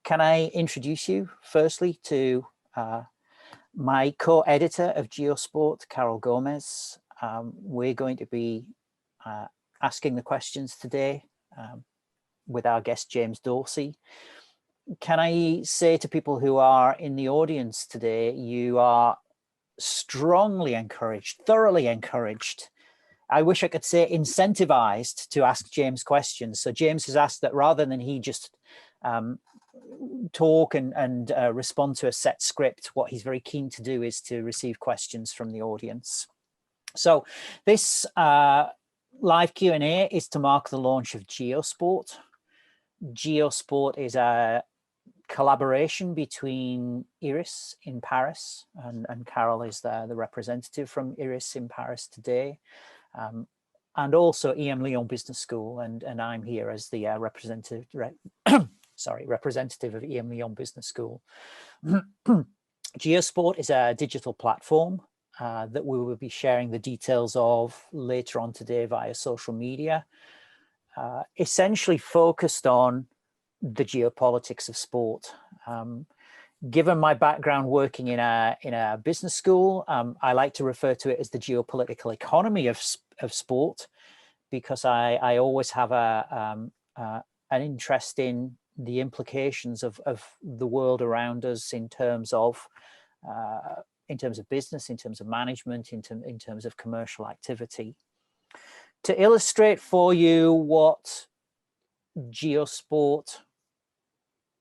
can I introduce you firstly to my co-editor of GeoSport, Carol Gomez. We're going to be asking the questions today with our guest, James Dorsey. Can I say to people who are in the audience today, you are strongly encouraged, thoroughly encouraged. I wish I could say incentivized to ask James questions. So James has asked that rather than he just talk and respond to a set script, what he's very keen to do is to receive questions from the audience. So this live Q&A is to mark the launch of GeoSport. GeoSport is a collaboration between IRIS in Paris, and Carol is the representative from IRIS in Paris today, and also EM Lyon Business School, and I'm here as the representative of EM Lyon Business School. GeoSport is a digital platform that we will be sharing the details of later on today via social media, essentially focused on the geopolitics of sport. Given my background working in a business school, I like to refer to it as the geopolitical economy of sport, because I always have an interest in the implications of the world around us in terms of business, in terms of management, in terms of commercial activity. To illustrate for you what GeoSport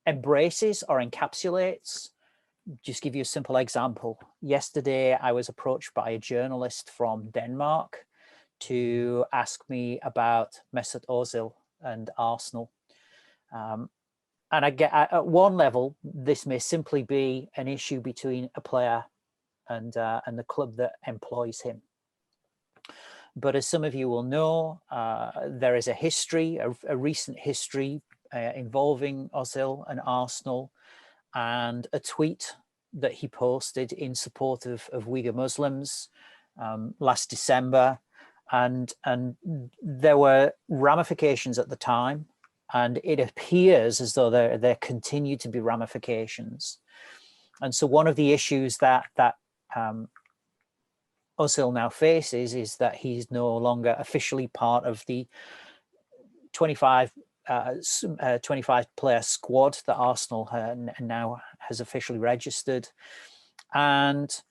embraces or encapsulates, just give you a simple example. Yesterday, I was approached by a journalist from Denmark to ask me about Mesut Ozil and Arsenal. And I get, at one level, this may simply be an issue between a player and the club that employs him. But as some of you will know, there is a history, a recent history involving Ozil and Arsenal, and a tweet that he posted in support of Uyghur Muslims last December. And there were ramifications at the time, and it appears as though there continue to be ramifications. And so one of the issues that Ozil now faces is that he's no longer officially part of the 25 player squad that Arsenal now has officially registered. And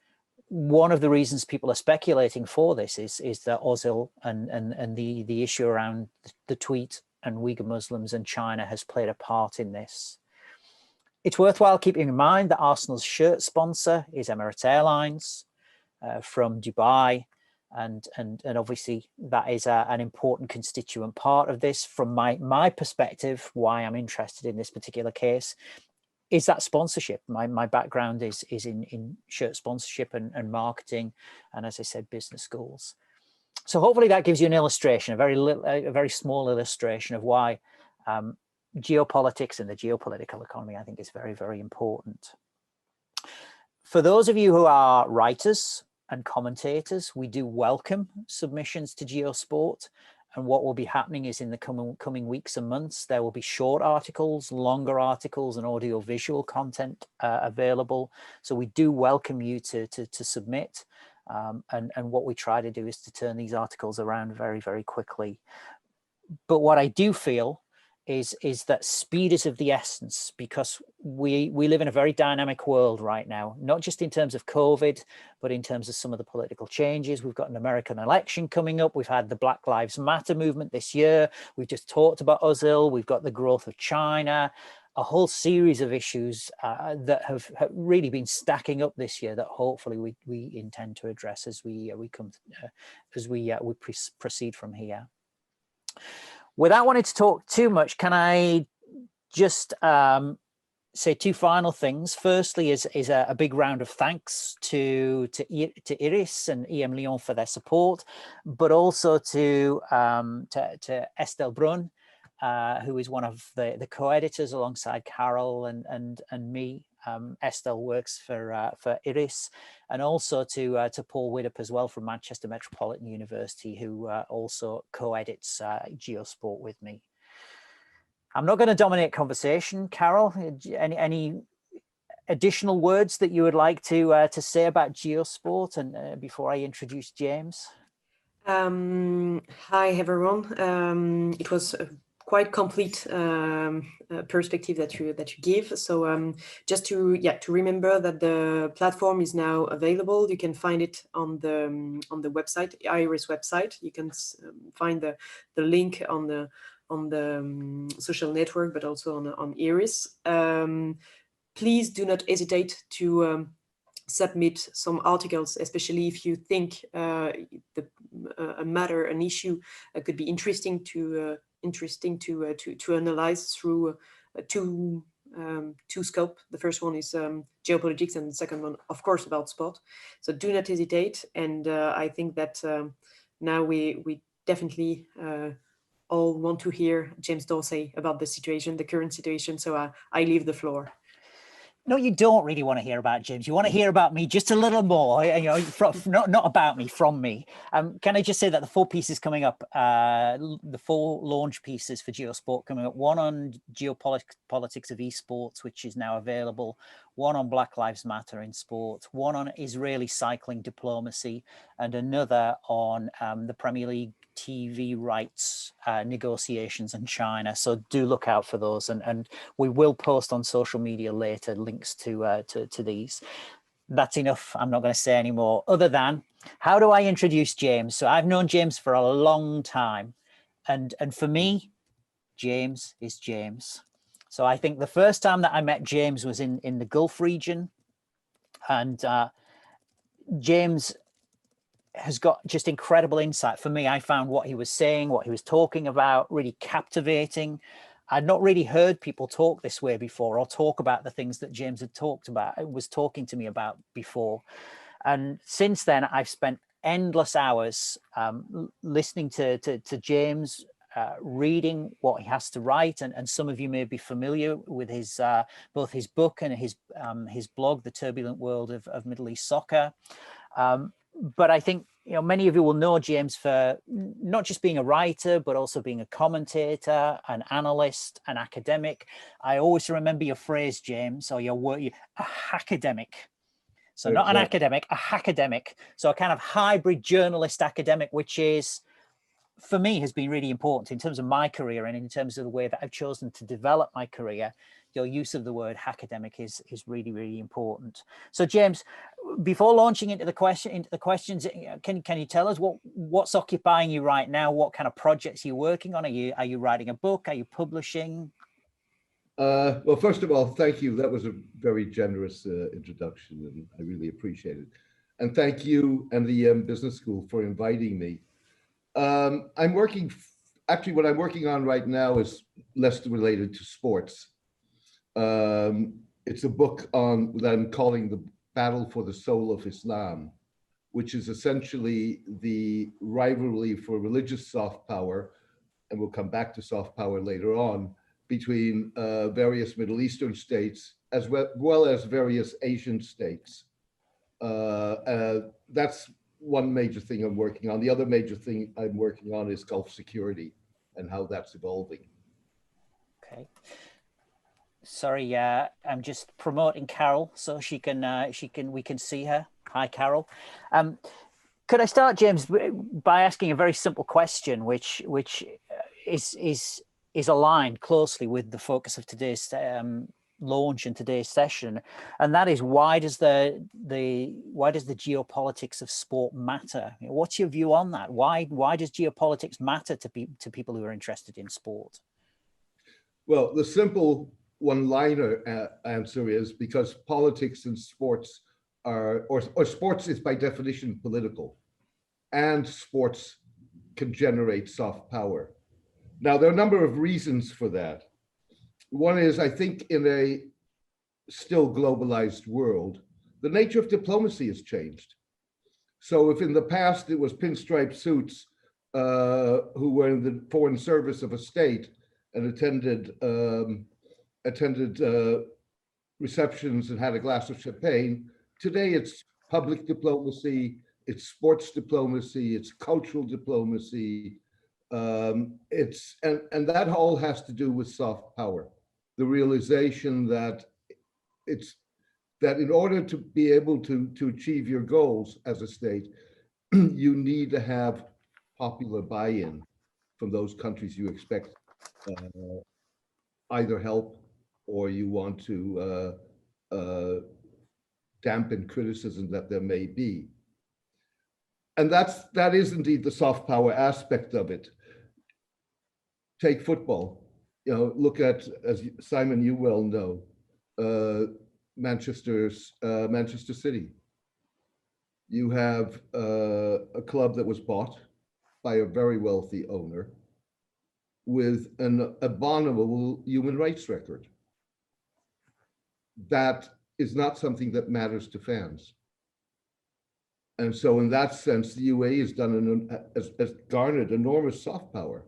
one of the reasons people are speculating for this is that Ozil and the issue around the tweet and Uyghur Muslims and China has played a part in this. It's worthwhile keeping in mind that Arsenal's shirt sponsor is Emirates Airlines from Dubai. And obviously that is an important constituent part of this. From my perspective, why I'm interested in this particular case is that sponsorship. My background is in shirt sponsorship and marketing, and as I said, business schools. So hopefully that gives you an illustration, a very small illustration of why geopolitics and the geopolitical economy, I think, is very, very important. For those of you who are writers and commentators, we do welcome submissions to GeoSport. And what will be happening is in the coming weeks and months, there will be short articles, longer articles, and audio-visual content available. So we do welcome you to submit. And what we try to do is to turn these articles around very, very quickly. But what I do feel is that speed is of the essence, because we live in a very dynamic world right now, not just in terms of COVID, but in terms of some of the political changes. We've got an American election coming up. We've had the Black Lives Matter movement this year. We've just talked about Ozil. We've got the growth of China, a whole series of issues that have really been stacking up this year that hopefully we intend to address as we proceed from here. Without wanting to talk too much, can I just say two final things? Firstly is a big round of thanks to IRIS and EM Lyon for their support, but also to Estelle Brun, who is one of the co-editors alongside Carol and me. Estelle works for IRIS, and also to Paul Widdop as well from Manchester Metropolitan University, who also co-edits GeoSport with me. I'm not going to dominate conversation. Carol, any additional words that you would like to say about GeoSport and before I introduce James? Hi everyone. It was a quite complete perspective that you give. So just to remember that the platform is now available. You can find it on the website, IRIS website. You can find the link on the social network, but also on IRIS. Please do not hesitate to submit some articles, especially if you think a matter, an issue could be interesting to analyze through two scope. The first one is geopolitics, and the second one, of course, about sport. So do not hesitate. And I think that now we definitely all want to hear James Dorsey about the situation, the current situation. So I leave the floor. No, you don't really want to hear about James. You want to hear about me just a little more, you know, not about me, from me. Can I just say that the 4 pieces coming up, the 4 launch pieces for GeoSport coming up, one on geopolitics of esports, which is now available, one on Black Lives Matter in sport, one on Israeli cycling diplomacy, and another on the Premier League TV rights negotiations in China. So do look out for those, and we will post on social media later links to these. That's enough. I'm not going to say any more, other than, how do I introduce James? So I've known James for a long time, and for me, James is James. So I think the first time that I met James was in the Gulf region, and James has got just incredible insight. For me, I found what he was saying, what he was talking about, really captivating. I'd not really heard people talk this way before, or talk about the things that James had talked about, was talking to me about before. And since then, I've spent endless hours listening to James, reading what he has to write. And some of you may be familiar with his both his book and his blog, The Turbulent World of Middle East Soccer. But I think, you know, many of you will know James for not just being a writer, but also being a commentator, an analyst, an academic. I always remember your phrase, James, or your word, a hackademic. So not an academic, a hackademic. So a kind of hybrid journalist academic, which is, for me, has been really important in terms of my career and in terms of the way that I've chosen to develop my career. Your use of the word hackademic is really, really important. So James, before launching into the questions, can you tell us what's occupying you right now? What kind of projects are you working on? Are you writing a book? Are you publishing? Well, first of all, thank you. That was a very generous introduction, and I really appreciate it. And thank you and the business school for inviting me. I'm working, actually what I'm working on right now is less related to sports. It's a book on that I'm calling The Battle for the Soul of Islam, which is essentially the rivalry for religious soft power, and we'll come back to soft power later on, between various Middle Eastern states as well as various Asian states. That's one major thing I'm working on. The other major thing I'm working on is Gulf security and how that's evolving. Okay. Sorry, I'm just promoting Carol so we can see her. Hi, Carol. Could I start, James, by asking a very simple question, which is aligned closely with the focus of today's launch and today's session, and that is, why does the geopolitics of sport matter? What's your view on that? Why does geopolitics matter to people who are interested in sport? Well, the simple one-liner answer is because politics and sports are, or sports is by definition political, and sports can generate soft power. Now, there are a number of reasons for that. One is, I think, in a still globalized world, the nature of diplomacy has changed. So if in the past it was pinstripe suits who were in the foreign service of a state and attended receptions and had a glass of champagne, today it's public diplomacy, it's sports diplomacy, it's cultural diplomacy, And that all has to do with soft power, the realization that in order to be able to achieve your goals as a state, you need to have popular buy-in from those countries you expect either help or you want to dampen criticism that there may be. And that is indeed the soft power aspect of it. Take football. Look at, as Simon, you well know, Manchester City. You have a club that was bought by a very wealthy owner with an abominable human rights record. That is not something that matters to fans. And so in that sense, the UAE has garnered enormous soft power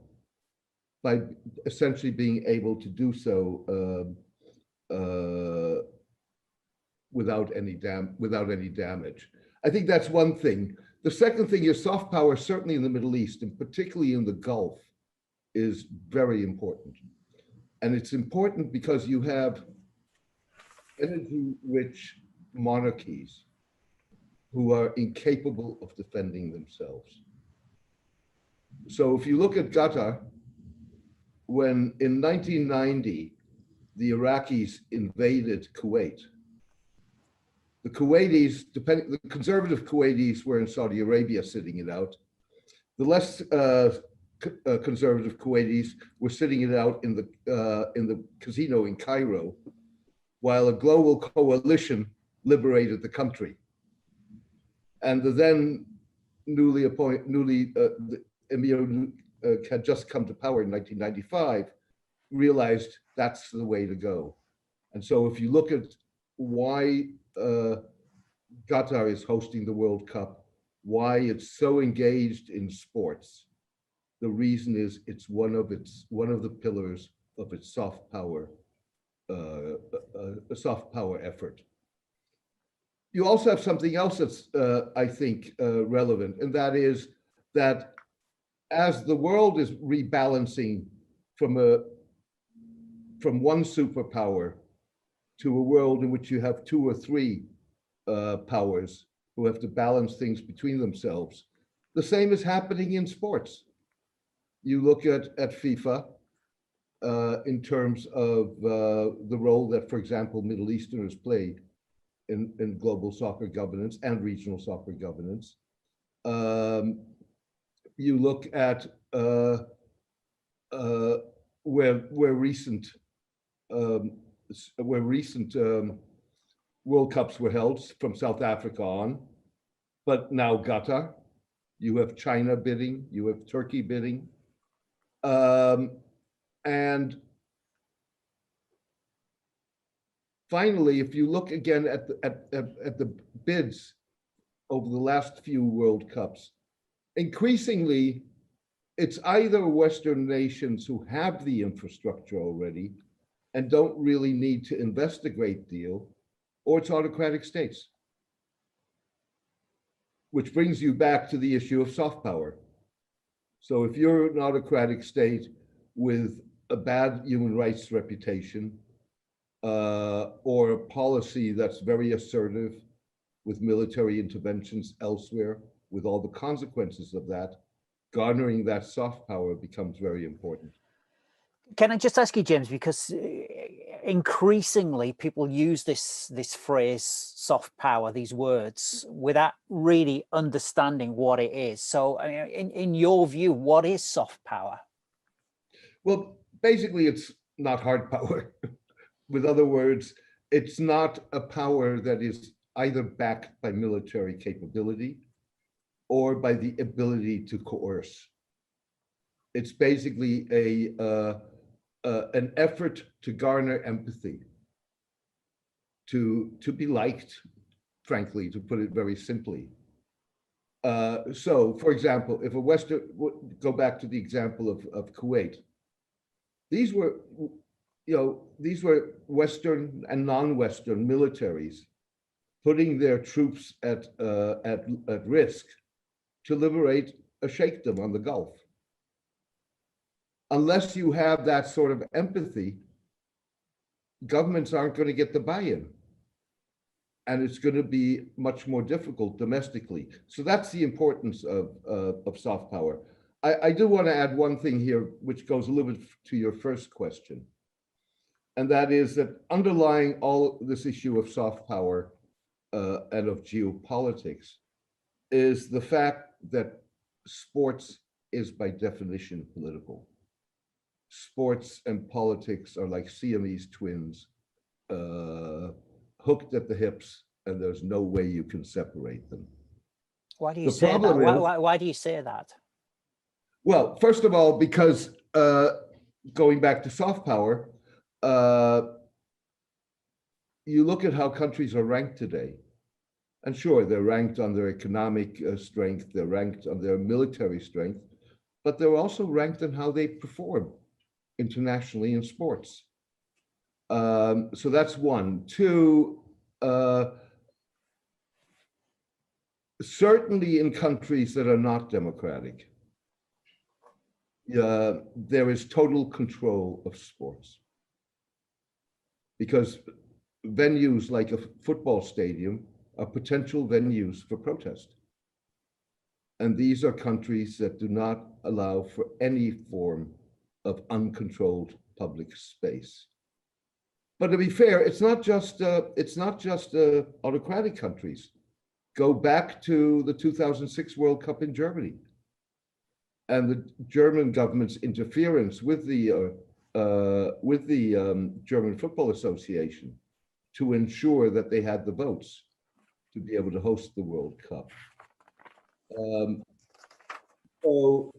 by essentially being able to do so without any damage. I think that's one thing. The second thing is soft power, certainly in the Middle East, and particularly in the Gulf, is very important. And it's important because you have energy-rich monarchies who are incapable of defending themselves. So if you look at Qatar, when in 1990, the Iraqis invaded Kuwait, the Kuwaitis, the conservative Kuwaitis were in Saudi Arabia sitting it out. The less conservative Kuwaitis were sitting it out in the casino in Cairo, while a global coalition liberated the country. And the then the Emir had just come to power in 1995, realized that's the way to go. And so if you look at why Qatar is hosting the World Cup, why it's so engaged in sports, the reason is it's one of the pillars of its soft power effort. You also have something else that's I think relevant, and that is that as the world is rebalancing from one superpower to a world in which you have two or three powers who have to balance things between themselves, the same is happening in sports. You look at FIFA in terms of the role that, for example, Middle Easterners play in global soccer governance and regional soccer governance. You look at where recent World Cups were held from South Africa on, but now Qatar. You have China bidding, you have Turkey bidding. And finally, if you look again at the bids over the last few World Cups, increasingly, it's either Western nations who have the infrastructure already and don't really need to invest a great deal, or it's autocratic states. Which brings you back to the issue of soft power. So if you're an autocratic state with a bad human rights reputation, or a policy that's very assertive with military interventions elsewhere, with all the consequences of that, garnering that soft power becomes very important. Can I just ask you, James, because increasingly people use this phrase, soft power, these words, without really understanding what it is. So in your view, what is soft power? Well, basically, it's not hard power. With other words, it's not a power that is either backed by military capability or by the ability to coerce. It's basically an effort to garner empathy, to be liked, frankly, to put it very simply. So, for example, if go back to the example of Kuwait, these were Western and non-Western militaries putting their troops at risk to liberate a sheikhdom on the Gulf. unless you have that sort of empathy, governments aren't going to get the buy-in. And it's going to be much more difficult domestically. So that's the importance of soft power. I do want to add one thing here, which goes a little bit to your first question. And that is that underlying all this issue of soft power and of geopolitics is the fact that sports is by definition political. Sports and politics are like Siamese twins, hooked at the hips, and there's no way you can separate them. Why do you say that? Why do you say that? Well, first of all, because going back to soft power, you look at how countries are ranked today, and sure, they're ranked on their economic strength, they're ranked on their military strength, but they're also ranked on how they perform internationally in sports. So that's one. Two, certainly in countries that are not democratic, there is total control of sports. Because venues like a football stadium are potential venues for protest. And these are countries that do not allow for any form of uncontrolled public space. But to be fair, it's not just autocratic countries. Go back to the 2006 World Cup in Germany, and the German government's interference with the German Football Association to ensure that they had the votes to be able to host the World Cup. So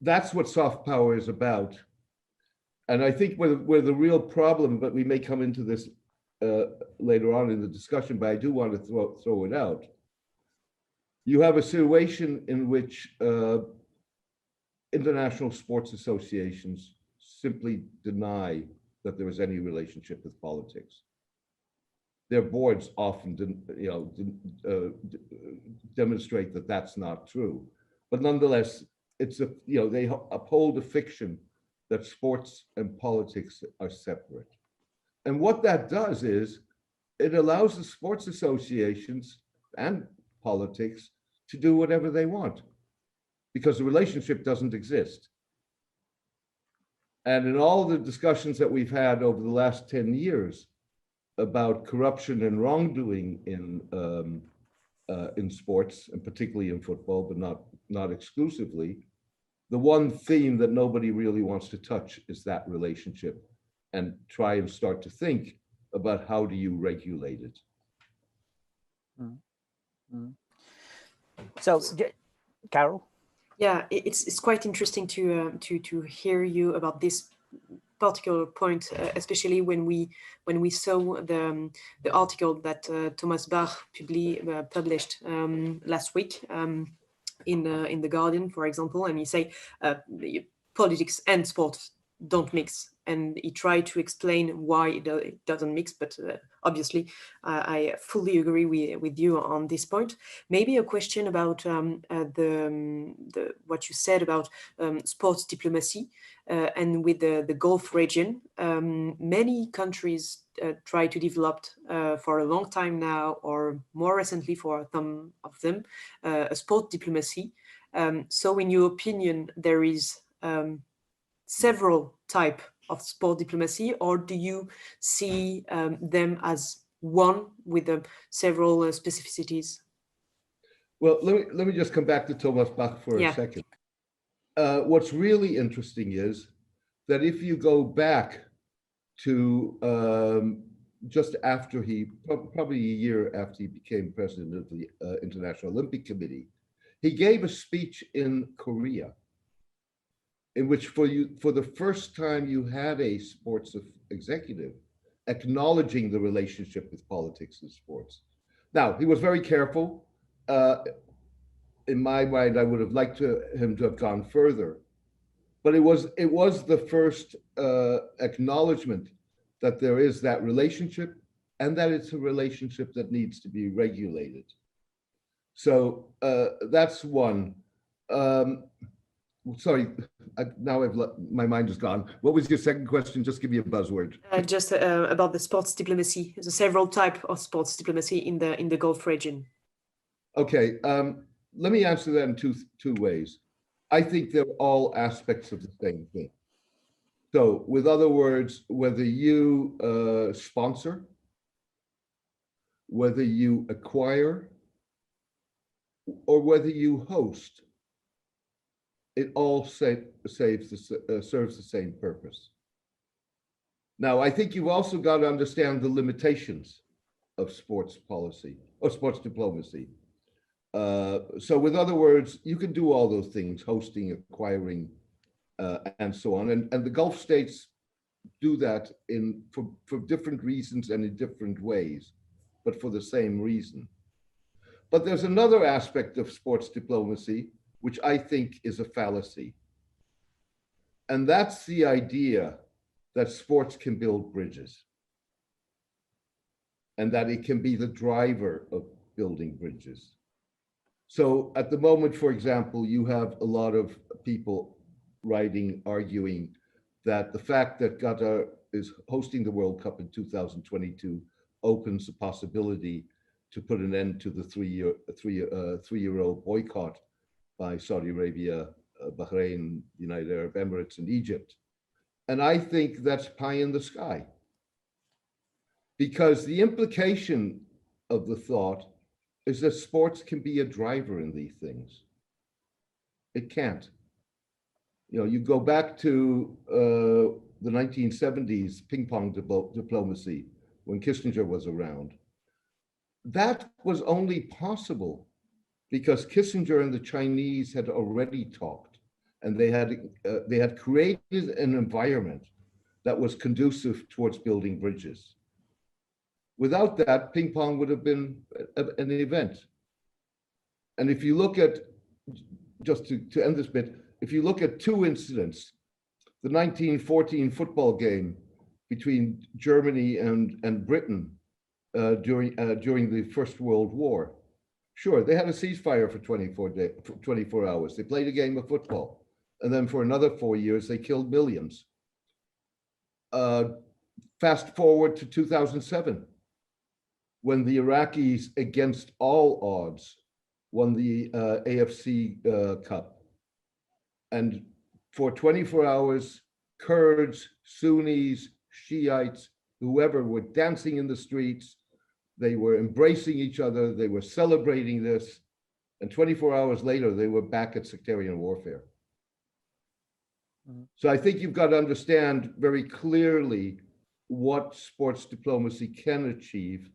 that's what soft power is about. And I think where the real problem, but we may come into this later on in the discussion, but I do want to throw it out. You have a situation in which international sports associations simply deny that there is any relationship with politics. Their boards often demonstrate that that's not true, but nonetheless, they uphold a fiction that sports and politics are separate. And what that does is it allows the sports associations and politics to do whatever they want, because the relationship doesn't exist. And in all the discussions that we've had over the last 10 years about corruption and wrongdoing in sports, and particularly in football, but not exclusively, the one theme that nobody really wants to touch is that relationship, and try and start to think about how do you regulate it. Mm-hmm. So, Carol? Yeah, it's quite interesting to hear you about this particular point, especially when we saw the article that Thomas Bach published last week in the Guardian, for example, and he say politics and sports don't mix, and he tried to explain why it doesn't mix, but obviously I fully agree with you on this point. Maybe a question about what you said about sports diplomacy and with the Gulf region. Many countries try to develop for a long time now, or more recently for some of them, a sport diplomacy. So in your opinion, there is several types of sport diplomacy, or do you see them as one with several specificities? Well, let me just come back to Thomas Bach for a second. What's really interesting is that if you go back to just after probably a year after he became president of the International Olympic Committee, he gave a speech in Korea, in which for the first time you had a sports executive acknowledging the relationship with politics and sports. Now, he was very careful. In my mind, I would have liked him to have gone further, but it was the first acknowledgement that there is that relationship, and that it's a relationship that needs to be regulated. So that's one. sorry, my mind is gone. What was your second question? Just give me a buzzword. Just about the sports diplomacy, the several types of sports diplomacy in the Gulf region. Okay, let me answer that in two ways. I think they're all aspects of the same thing. So, with other words, whether you sponsor, whether you acquire, or whether you host, it all serves the same purpose. Now, I think you've also got to understand the limitations of sports policy or sports diplomacy. So with other words, you can do all those things, hosting, acquiring, and so on. And the Gulf states do that for different reasons and in different ways, but for the same reason. But there's another aspect of sports diplomacy, which I think is a fallacy. And that's the idea that sports can build bridges and that it can be the driver of building bridges. So at the moment, for example, you have a lot of people arguing that the fact that Qatar is hosting the World Cup in 2022 opens the possibility to put an end to the three-year-old boycott by Saudi Arabia, Bahrain, United Arab Emirates, and Egypt. And I think that's pie in the sky. Because the implication of the thought is that sports can be a driver in these things. It can't. You know, you go back to the 1970s ping pong diplomacy when Kissinger was around. That was only possible because Kissinger and the Chinese had already talked, and they had created an environment that was conducive towards building bridges. Without that, ping pong would have been an event. And if you look at, just to end this bit, if you look at two incidents, the 1914 football game between Germany and Britain during the First World War, sure, they had a ceasefire for 24 hours. They played a game of football. And then for another 4 years, they killed millions. Fast forward to 2007, when the Iraqis, against all odds, won the AFC Cup. And for 24 hours, Kurds, Sunnis, Shiites, whoever were dancing in the streets, they were embracing each other, they were celebrating this, and 24 hours later, they were back at sectarian warfare. So I think you've got to understand very clearly what sports diplomacy can achieve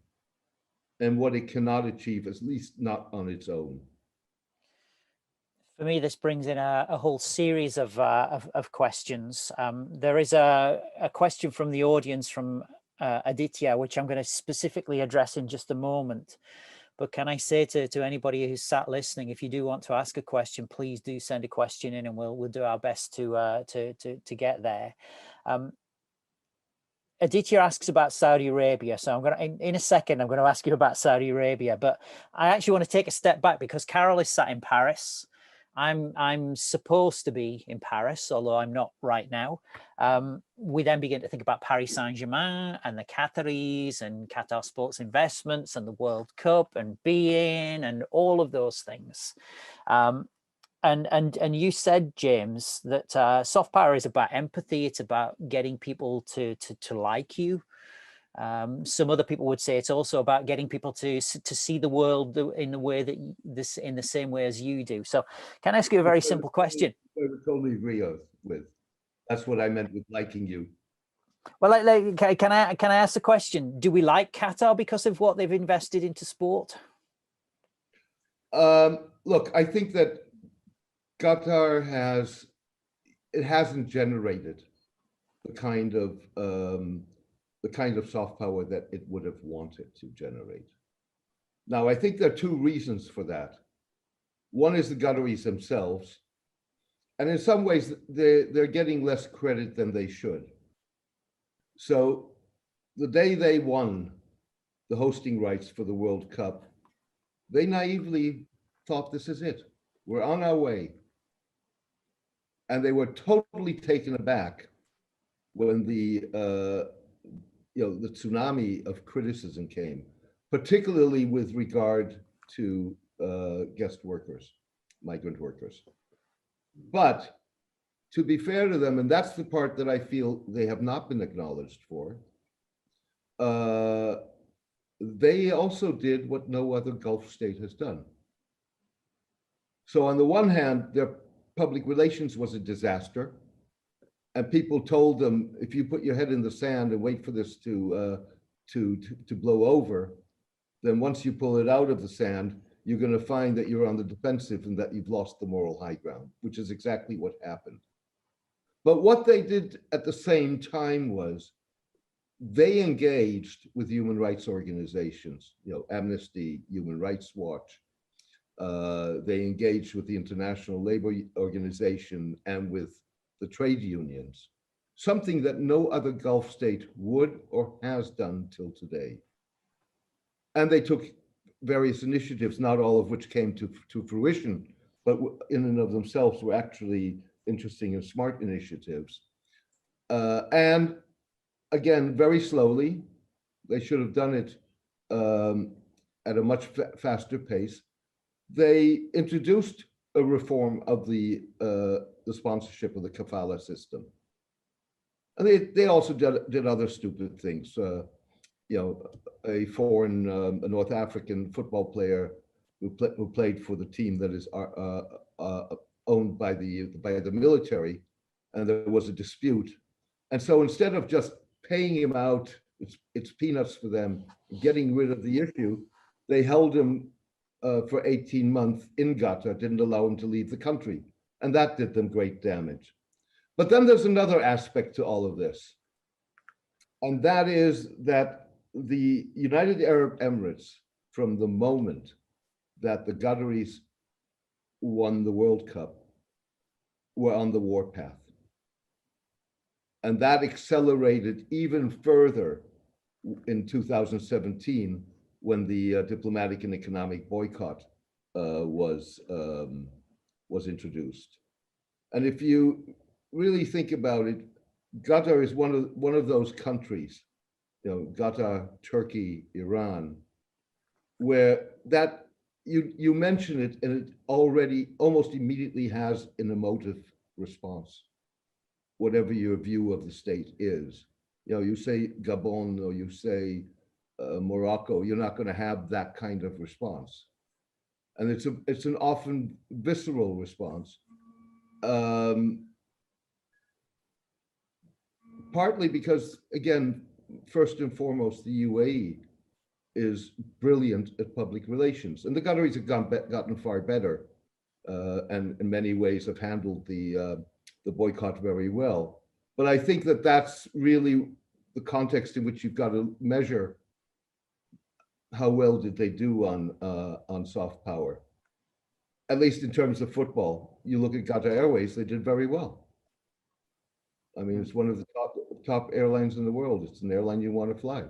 and what it cannot achieve, at least not on its own. For me, this brings in a whole series of questions. There is a question from the audience from Aditya, which I'm going to specifically address in just a moment. But can I say to anybody who's sat listening, if you do want to ask a question, please do send a question in, and we'll do our best to get there. Aditya asks about Saudi Arabia, so I'm going to, in a second, I'm going to ask you about Saudi Arabia. But I actually want to take a step back because Carol is sat in Paris. I'm supposed to be in Paris, although I'm not right now. We then begin to think about Paris Saint-Germain and the Qataris and Qatar Sports Investments and the World Cup and beIN and all of those things. And you said, James, that soft power is about empathy. It's about getting people to like you. Some other people would say it's also about getting people to see the world in the way that in the same way as you do. So can I ask you a very simple question? I would totally agree with. That's what I meant with liking you. Well, can I ask the question? Do we like Qatar because of what they've invested into sport? Look, I think that Qatar hasn't generated the kind of soft power that it would have wanted to generate. Now, I think there are two reasons for that. One is the Qataris themselves, and in some ways, they're getting less credit than they should. So the day they won the hosting rights for the World Cup, they naively thought, this is it. We're on our way. And they were totally taken aback when the tsunami of criticism came, particularly with regard to guest workers, migrant workers. But to be fair to them, and that's the part that I feel they have not been acknowledged for, they also did what no other Gulf state has done. So on the one hand, their public relations was a disaster, and people told them, if you put your head in the sand and wait for this to blow over, then once you pull it out of the sand, you're going to find that you're on the defensive and that you've lost the moral high ground, which is exactly what happened. But what they did at the same time was they engaged with human rights organizations, Amnesty, Human Rights Watch. They engaged with the International Labor Organization and with the trade unions, something that no other Gulf state would or has done till today. And they took various initiatives, not all of which came to fruition, but in and of themselves were actually interesting and smart initiatives. And again, very slowly, they should have done it at a much faster pace. They introduced a reform of the sponsorship of the kafala system. And they also did other stupid things. A foreign, a North African football player who played for the team that is owned by the military, and there was a dispute. And so instead of just paying him out, it's peanuts for them, getting rid of the issue, they held him for 18 months in Qatar, didn't allow him to leave the country. And that did them great damage. But then there's another aspect to all of this. And that is that the United Arab Emirates, from the moment that the Qataris won the World Cup, were on the warpath. And that accelerated even further in 2017 when the diplomatic and economic boycott was introduced. And if you really think about it, Qatar is one of those countries, Qatar, Turkey, Iran, where that you mention it and it already almost immediately has an emotive response, whatever your view of the state is. You say Gabon or you say Morocco, you're not going to have that kind of response, and it's an often visceral response. Partly because, again, first and foremost, the UAE is brilliant at public relations, and the Qataris have gotten far better, and in many ways have handled the boycott very well. But I think that that's really the context in which you've got to measure how well did they do on soft power. At least in terms of football, you look at Qatar Airways; they did very well. I mean, it's one of the top airlines in the world. It's an airline you want to fly.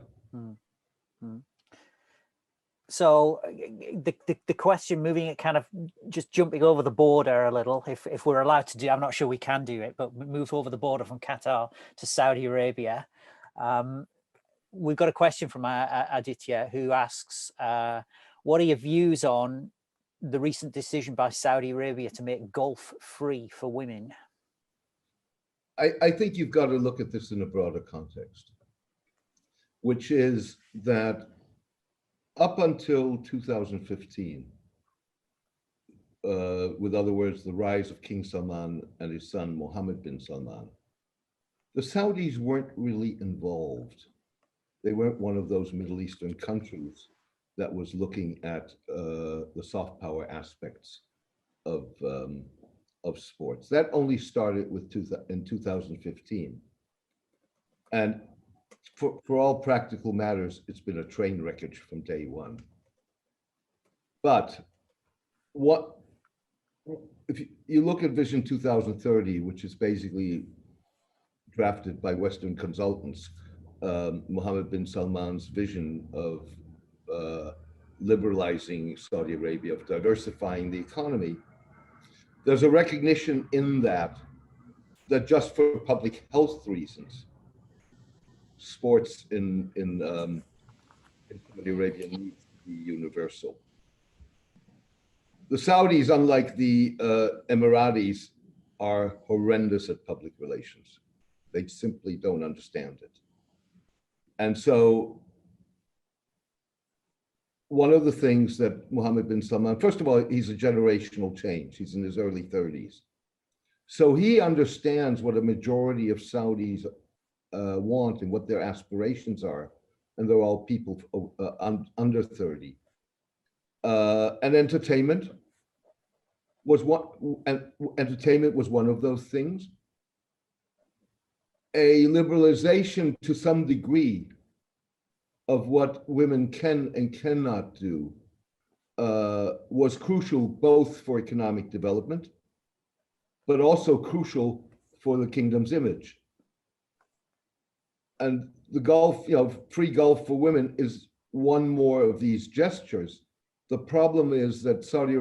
So the question, moving it kind of just jumping over the border a little, if we're allowed to do, I'm not sure we can do it, but move over the border from Qatar to Saudi Arabia. We've got a question from Aditya who asks, what are your views on the recent decision by Saudi Arabia to make golf free for women? I think you've got to look at this in a broader context, which is that up until 2015, with other words, the rise of King Salman and his son, Mohammed bin Salman, the Saudis weren't really involved. They weren't one of those Middle Eastern countries that was looking at the soft power aspects of sports. That only started in 2015. And for all practical matters, it's been a train wreckage from day one. But if you look at Vision 2030, which is basically drafted by Western consultants, Mohammed bin Salman's vision of liberalizing Saudi Arabia, of diversifying the economy, there's a recognition in that that just for public health reasons, sports in Saudi Arabia needs to be universal. The Saudis, unlike the Emiratis, are horrendous at public relations. They simply don't understand it. And so one of the things that Mohammed bin Salman, first of all, he's a generational change. He's in his early 30s. So he understands what a majority of Saudis want and what their aspirations are. And they're all people under 30. And entertainment was one of those things. A liberalization to some degree of what women can and cannot do was crucial both for economic development, but also crucial for the kingdom's image. And the Gulf, free Gulf for women is one more of these gestures. The problem is that Saudi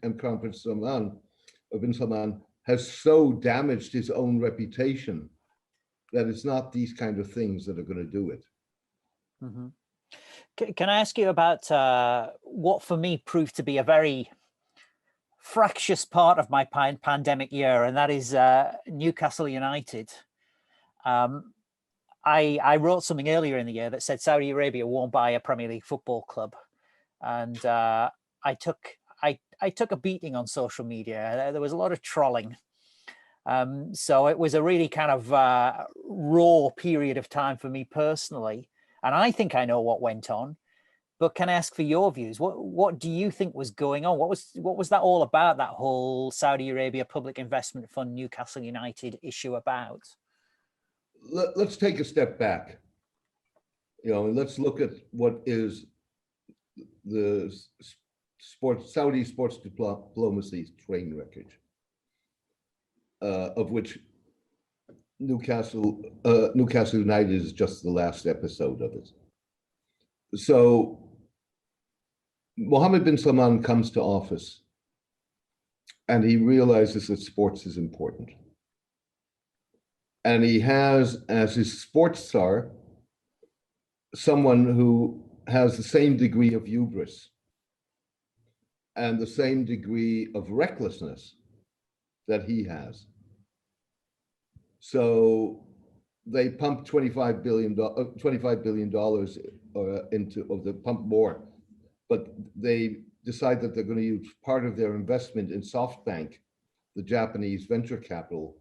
and Crown Prince bin Salman has so damaged his own reputation that it's not these kind of things that are going to do it. Mm-hmm. Can I ask you about what for me proved to be a very fractious part of my pandemic year, and that is Newcastle United. I wrote something earlier in the year that said Saudi Arabia won't buy a Premier League football club, and I took a beating on social media. There was a lot of trolling. So it was a really kind of raw period of time for me personally. And I think I know what went on, but can I ask for your views? What do you think was going on? What was that all about, that whole Saudi Arabia Public Investment Fund Newcastle United issue about? Let's take a step back, and let's look at what is the Saudi sports diplomacy's train wreckage, of which Newcastle United is just the last episode of it. So Mohammed bin Salman comes to office and he realizes that sports is important. And he has as his sports czar someone who has the same degree of hubris and the same degree of recklessness that he has. So they pumped $25 billion pump more, but they decide that they're going to use part of their investment in SoftBank, the Japanese venture capital,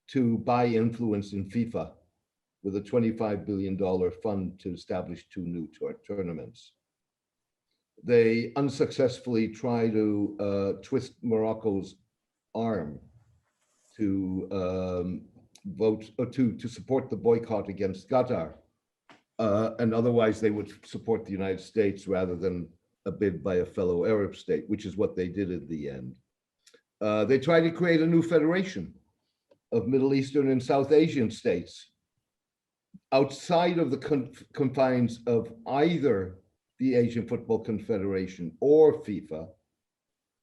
to buy influence in FIFA with a $25 billion fund to establish 2 new tournaments. They unsuccessfully try to twist Morocco's arm to vote to support the boycott against Qatar, and otherwise they would support the United States rather than a bid by a fellow Arab state, which is what they did at the end. They tried to create a new federation of Middle Eastern and South Asian states outside of the confines of either the Asian Football Confederation or FIFA,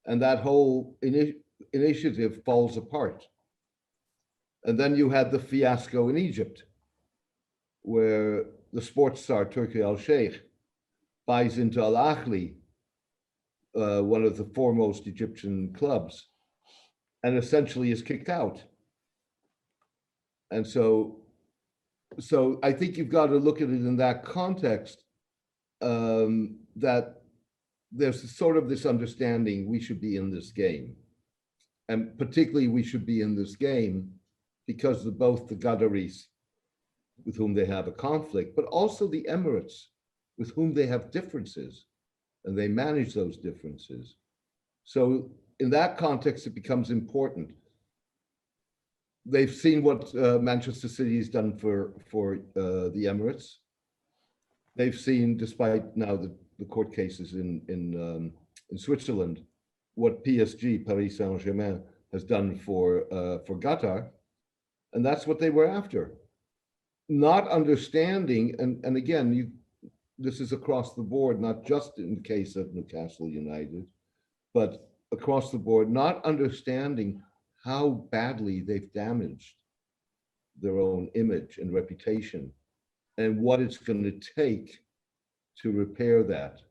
and that whole initiative falls apart. And then you had the fiasco in Egypt, where the sports star Turki Al-Sheikh buys into Al-Ahli, one of the foremost Egyptian clubs, and essentially is kicked out. And so I think you've got to look at it in that context, that there's sort of this understanding we should be in this game. And particularly we should be in this game because of both the Qataris, with whom they have a conflict, but also the Emirates, with whom they have differences, and they manage those differences. So in that context, it becomes important. They've seen what Manchester City has done for the Emirates. They've seen, despite now the court cases in Switzerland, what PSG, Paris Saint-Germain, has done for Qatar. And that's what they were after. Not understanding, and again, this is across the board, not just in the case of Newcastle United, but across the board, not understanding how badly they've damaged their own image and reputation, and what it's going to take to repair that.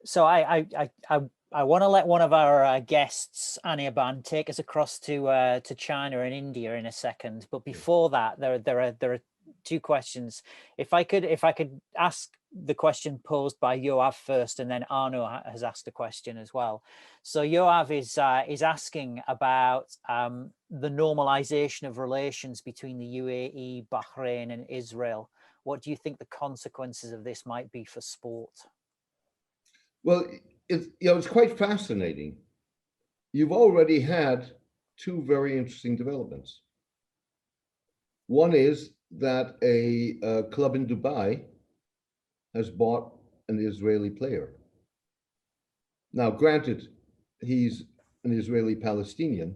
So I want to let one of our guests, Anirban, take us across to China and India in a second. But before that, there are two questions. If I could ask the question posed by Yoav first, and then Arno has asked a question as well. So Yoav is asking about the normalization of relations between the UAE, Bahrain, and Israel. What do you think the consequences of this might be for sport? Well, it's quite fascinating. You've already had two very interesting developments. One is that a club in Dubai has bought an Israeli player. Now, granted, he's an Israeli Palestinian,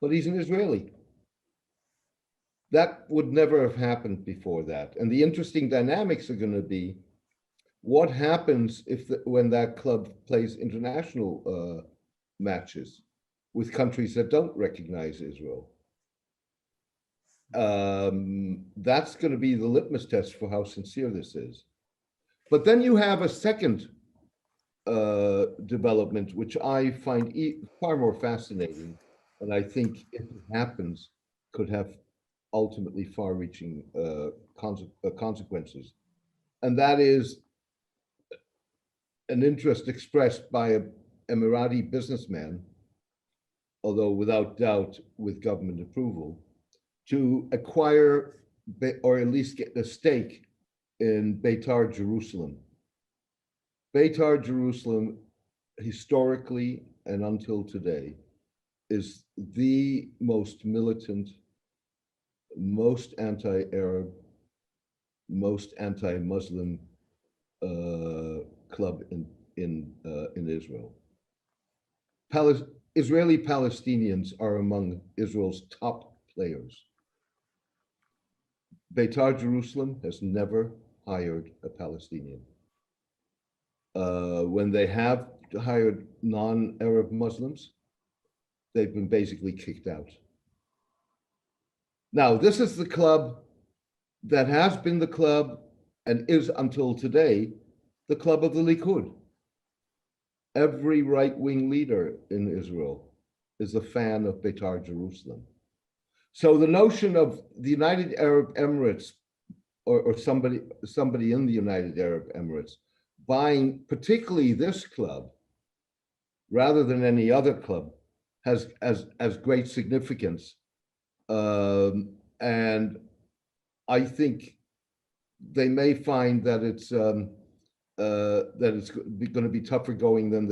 but he's an Israeli. That would never have happened before that. And the interesting dynamics are going to be what happens when that club plays international matches with countries that don't recognize Israel. That's going to be the litmus test for how sincere this is. But then you have a second development, which I find far more fascinating, and I think if it happens, could have ultimately far-reaching consequences. And that is an interest expressed by an Emirati businessman, although without doubt with government approval, to acquire or at least get a stake in Beitar Jerusalem. Beitar Jerusalem, historically and until today, is the most militant, most anti-Arab, most anti-Muslim club in Israel. Israeli Palestinians are among Israel's top players. Beitar Jerusalem has never hired a Palestinian. When they have hired non-Arab Muslims, they've been basically kicked out. Now, this is the club that has been the club and is until today the club of the Likud. Every right-wing leader in Israel is a fan of Beitar Jerusalem. So the notion of the United Arab Emirates or somebody in the United Arab Emirates buying particularly this club rather than any other club has great significance. And I think they may find that it's going to be tougher going than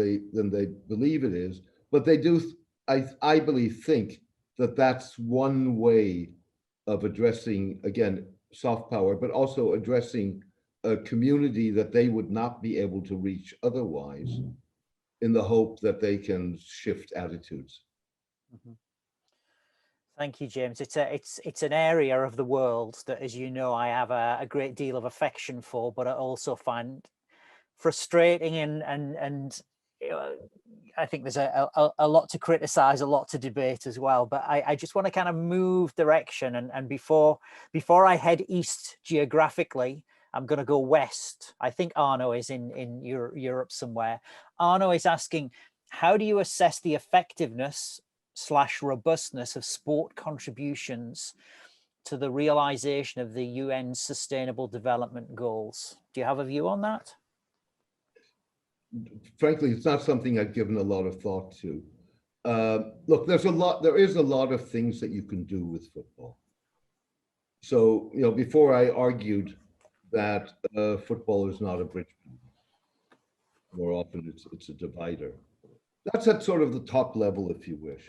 they believe it is. But they do, I believe, think that that's one way of addressing, again, soft power, but also addressing a community that they would not be able to reach otherwise, in the hope that they can shift attitudes. Mm-hmm. Thank you, James. It's an area of the world that, as you know, I have a great deal of affection for, but I also find frustrating and I think there's a lot to criticize, a lot to debate as well. But I just want to kind of move direction, and before I head east geographically, I'm going to go west. I think Arno is in Europe somewhere. Arno is asking, how do you assess the effectiveness / robustness of sport contributions to the realization of the UN's Sustainable Development Goals? Do you have a view on that? Frankly, it's not something I've given a lot of thought to. Look, there is a lot of things that you can do with football. So, before I argued that football is not a bridge builder. More often it's a divider. That's at sort of the top level, if you wish.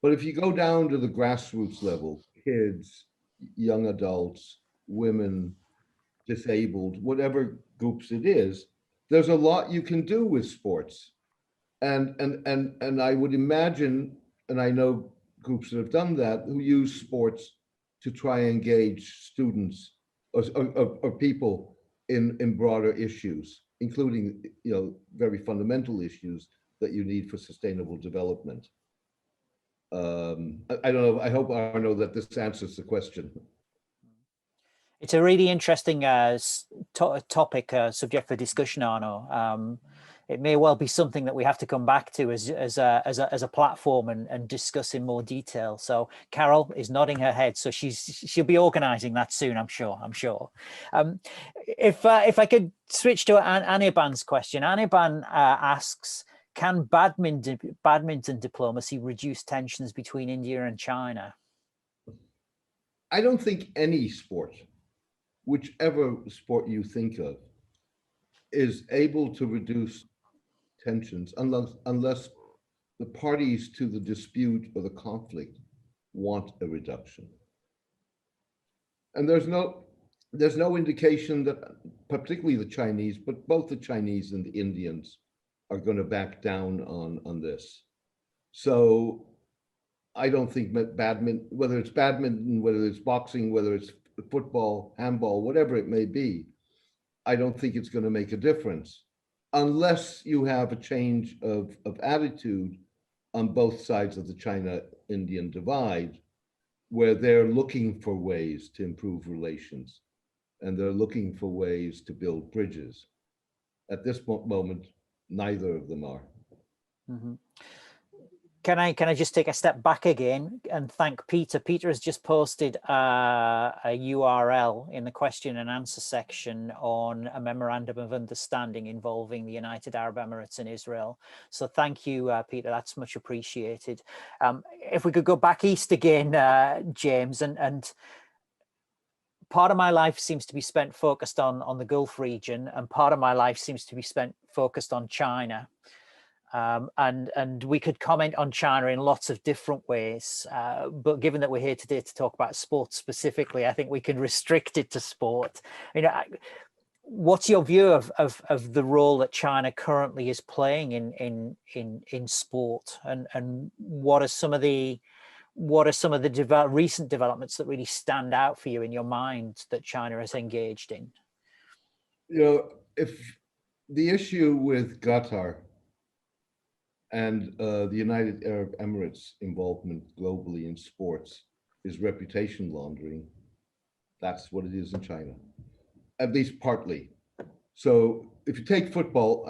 But if you go down to the grassroots level, kids, young adults, women, disabled, whatever groups it is, there's a lot you can do with sports. And I would imagine, and I know groups that have done that, who use sports to try and engage students or people in broader issues, including very fundamental issues that you need for sustainable development. I don't know. I hope, Arno, that this answers the question. It's a really interesting topic, subject for discussion, Arno. It may well be something that we have to come back to as a platform and discuss in more detail. So Carol is nodding her head, so she'll be organising that soon. I'm sure. If I could switch to Anirban's question. Anirban asks, can badminton diplomacy reduce tensions between India and China? I don't think any sport, whichever sport you think of, is able to reduce tensions unless the parties to the dispute or the conflict want a reduction. And there's no indication that particularly the Chinese, but both the Chinese and the Indians are going to back down on this. So I don't think badminton, whether it's badminton, whether it's boxing, whether it's football, handball, whatever it may be, I don't think it's going to make a difference unless you have a change of attitude on both sides of the China-Indian divide, where they're looking for ways to improve relations and they're looking for ways to build bridges. At this moment, neither of them are. Mm-hmm. Can I just take a step back again and thank Peter? Peter has just posted a URL in the question and answer section on a memorandum of understanding involving the United Arab Emirates and Israel. So thank you, Peter. That's much appreciated. If we could go back east again, James, and part of my life seems to be spent focused on the Gulf region, and part of my life seems to be spent focused on China. And we could comment on China in lots of different ways, but given that we're here today to talk about sport specifically, I think we can restrict it to sport. You know, what's your view of the role that China currently is playing in sport, and what are some of the recent developments that really stand out for you in your mind that China has engaged in? You know, if the issue with Qatar and the United Arab Emirates' involvement globally in sports is reputation laundering, that's what it is in China, at least partly. So if you take football,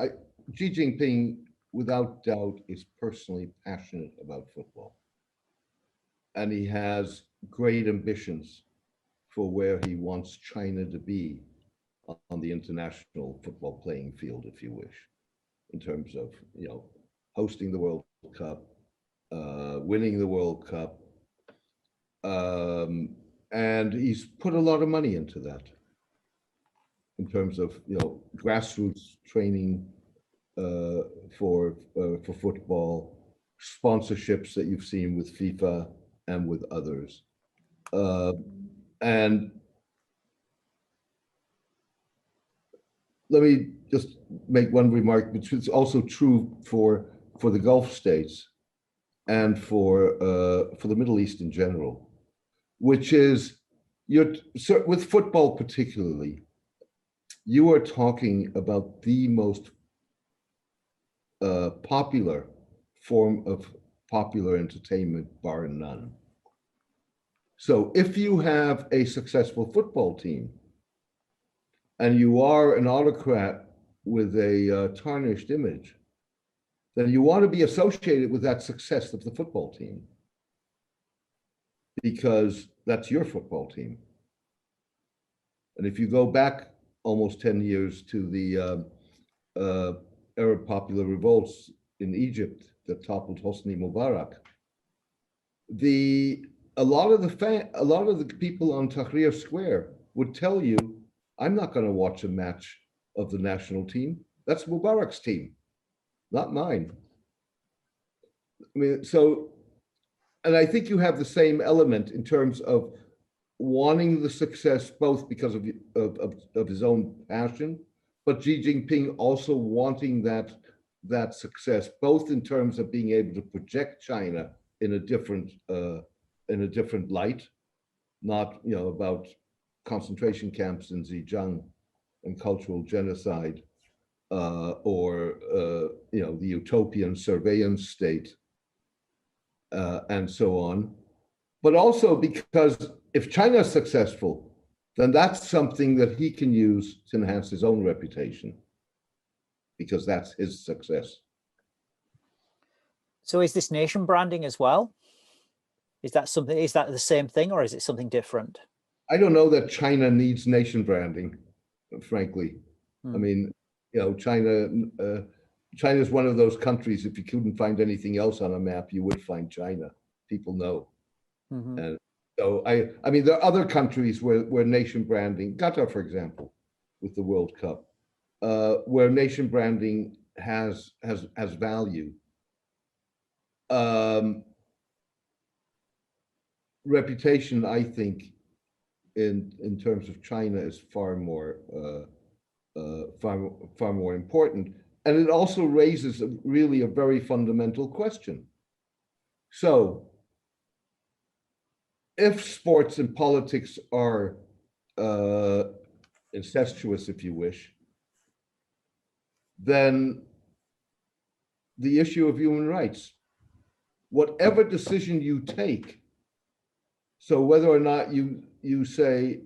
Xi Jinping, without doubt, is personally passionate about football. And he has great ambitions for where he wants China to be on the international football playing field, if you wish, in terms of, you know, hosting the World Cup, winning the World Cup, and he's put a lot of money into that in terms of, you know, grassroots training for football, sponsorships that you've seen with FIFA and with others, and let me just make one remark, which is also true for the Gulf states and for the Middle East in general, which is with football particularly, you are talking about the most popular form of popular entertainment, bar none. So if you have a successful football team and you are an autocrat with a tarnished image, then you want to be associated with that success of the football team because that's your football team. And if you go back almost 10 years to the Arab popular revolts in Egypt that toppled Hosni Mubarak, a lot of the people on Tahrir Square would tell you, I'm not going to watch a match of the national team. That's Mubarak's team, not mine. I mean, so, and I think you have the same element in terms of wanting the success, both because of his own passion, but Xi Jinping also wanting that success, both in terms of being able to project China in a different light, not, you know, about concentration camps in Xinjiang and cultural genocide, or the utopian surveillance state, and so on. But also because if China is successful, then that's something that he can use to enhance his own reputation, because that's his success. So is this nation branding as well? Is that the same thing, or is it something different? I don't know that China needs nation branding, frankly. I mean, China is one of those countries, if you couldn't find anything else on a map, you would find China. People know. And so I mean, there are other countries where nation branding, Qatar, for example, with the World Cup, where nation branding has value. Reputation, I think, in terms of China, is far more important, and it also raises really a very fundamental question. So, if sports and politics are incestuous, if you wish, then the issue of human rights, whatever decision you take, so whether or not you say,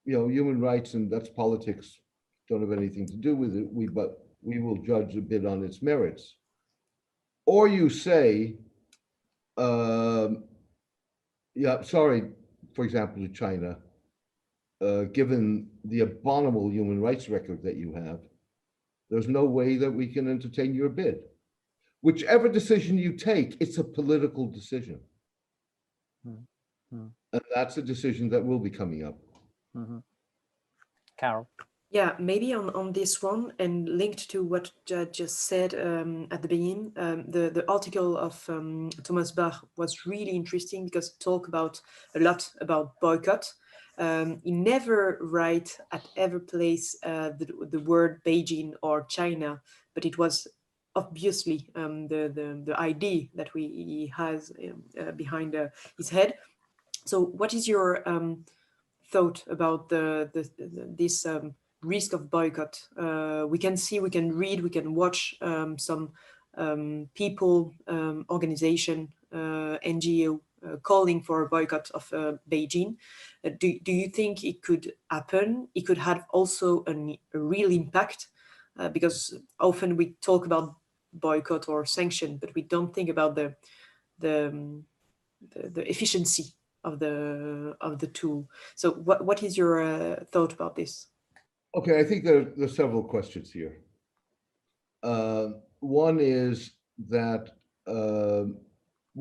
human rights and that's politics, don't have anything to do with it, but we will judge a bit on its merits, or you say, sorry, for example, to China, given the abominable human rights record that you have, there's no way that we can entertain your bid. Whichever decision you take, it's a political decision. And that's a decision that will be coming up. Carol? Yeah, maybe on this one, and linked to what Judge just said at the beginning, the article of Thomas Bach was really interesting because it talked a lot about boycott. He never write at every place the word Beijing or China, but it was obviously the idea that he has behind his head. So what is your thought about this risk of boycott? We can see, we can read, we can watch some people, organization, NGO calling for a boycott of Beijing. Do you think it could happen? It could have also a real impact, because often we talk about boycott or sanction, but we don't think about the efficiency of the tool. So what is your thought about this? Okay, I think there's several questions here. One is the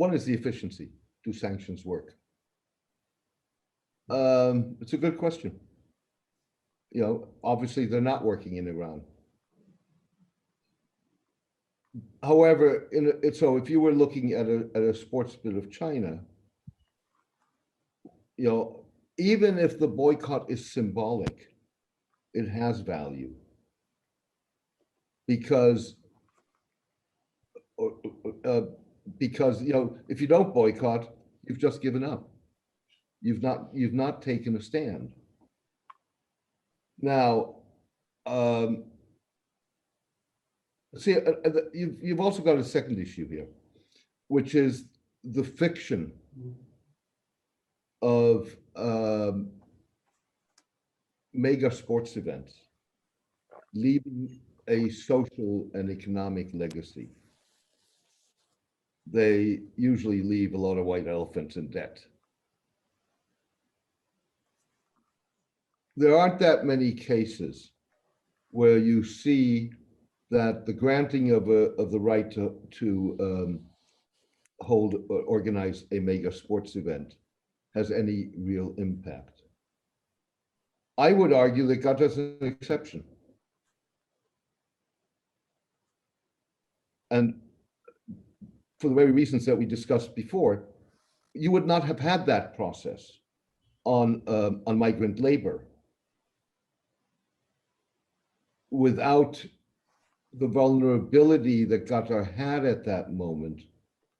efficiency. Do sanctions work? It's a good question. Obviously they're not working in Iran. However, so if you were looking at a sports bit of China, even if the boycott is symbolic, it has value, because if you don't boycott, you've just given up. You've not taken a stand. Now, see, you've also got a second issue here, which is the fiction of mega sports events leaving a social and economic legacy. They usually leave a lot of white elephants in debt. There aren't that many cases where you see that the granting of the right to hold or organize a mega sports event has any real impact. I would argue that Qatar is an exception. And for the very reasons that we discussed before, you would not have had that process on migrant labor without the vulnerability that Qatar had at that moment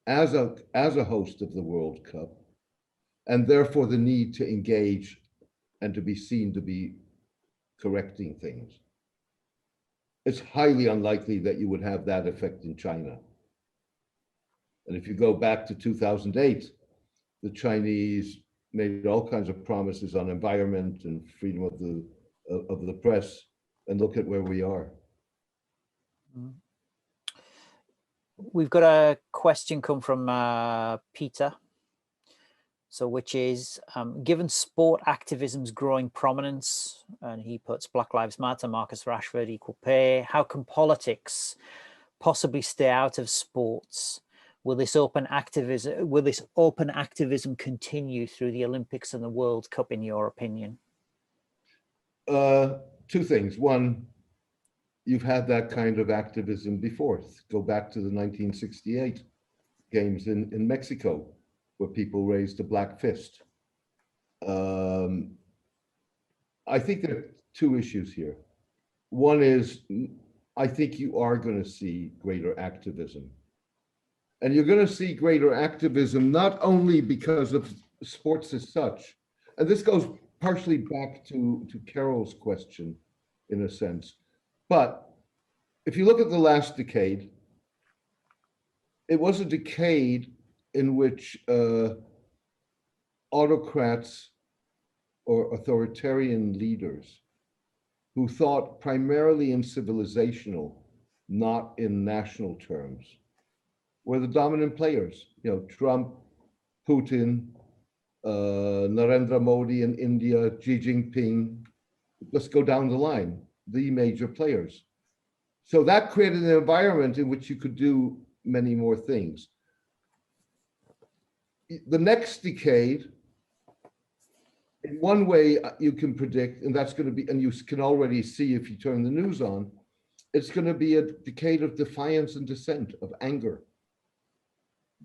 as a host of the World Cup, and therefore the need to engage and to be seen to be correcting things. it's highly unlikely that you would have that effect in China. And if you go back to 2008, the Chinese made all kinds of promises on environment and freedom of the press, and look at where we are. We've got a question come from Peter. So which is, given sport activism's growing prominence, and he puts Black Lives Matter, Marcus Rashford, equal pay, how can politics possibly stay out of sports? Will this open activism continue through the Olympics and the World Cup, in your opinion? Two things. One, you've had that kind of activism before. Go back to the 1968 games in Mexico, where people raised a black fist. I think there are two issues here. One is, I think you are going to see greater activism. And you're going to see greater activism not only because of sports as such, and this goes partially back to Carol's question in a sense, but if you look at the last decade, it was a decade in which autocrats or authoritarian leaders who thought primarily in civilizational, not in national terms, were the dominant players. You know, Trump, Putin, Narendra Modi in India, Xi Jinping, let's go down the line, the major players. So that created an environment in which you could do many more things. The next decade, in one way you can predict, and that's going to be, and you can already see if you turn the news on, it's going to be a decade of defiance and dissent, of anger,